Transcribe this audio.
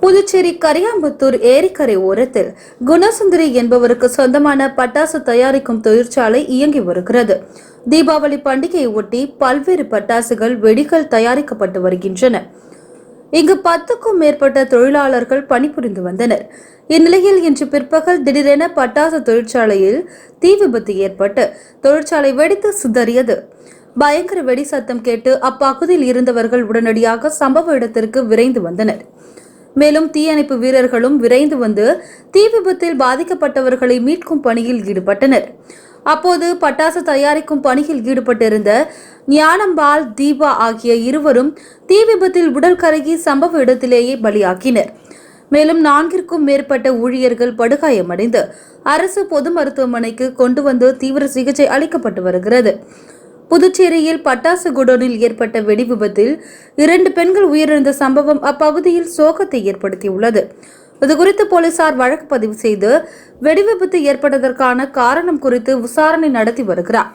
புதுச்சேரி கரியாம்புத்தூர் ஏரிக்கரை ஓரத்தில் குணசுந்தரி என்பவருக்கு சொந்தமான பட்டாசு தயாரிக்கும் தொழிற்சாலை இயங்கி வருகிறது. தீபாவளி பண்டிகையை ஒட்டி பல்வேறு பட்டாசுகள், வெடிகள் தயாரிக்கப்பட்டு வருகின்றன. இங்கு 10க்கும் மேற்பட்ட தொழிலாளர்கள் பணிபுரிந்து வந்தனர். இந்நிலையில் இன்று பிற்பகல் திடீரென பட்டாசு தொழிற்சாலையில் தீ விபத்து ஏற்பட்டு தொழிற்சாலை வெடித்து சிதறியது. பயங்கர வெடி சத்தம் கேட்டு அப்பகுதியில் இருந்தவர்கள் உடனடியாக சம்பவ இடத்திற்கு விரைந்து வந்தனர். மேலும் தீயணைப்பு வீரர்களும் விரைந்து வந்து தீ விபத்தில் பாதிக்கப்பட்டவர்களை மீட்கும் பணியில் ஈடுபட்டனர். அப்போது பட்டாசு தயாரிக்கும் பணியில் ஈடுபட்டிருந்த ஞானம்பால், தீபா ஆகிய இருவரும் தீ விபத்தில் உடல் கருகி சம்பவ இடத்திலேயே பலியாக்கினர். மேலும் 4ற்கும் மேற்பட்ட ஊழியர்கள் படுகாயமடைந்து அரசு பொது மருத்துவமனைக்கு கொண்டு வந்து தீவிர சிகிச்சை அளிக்கப்பட்டு வருகிறது. புதுச்சேரியில் பட்டாசு குடோனில் ஏற்பட்ட வெடி விபத்தில் 2 பெண்கள் உயிரிழந்த சம்பவம் அப்பகுதியில் சோகத்தை ஏற்படுத்தியுள்ளது. இதுகுறித்து போலீசார் வழக்கு பதிவு செய்து வெடி விபத்து ஏற்பட்டதற்கான காரணம் குறித்து விசாரணை நடத்தி வருகிறார்.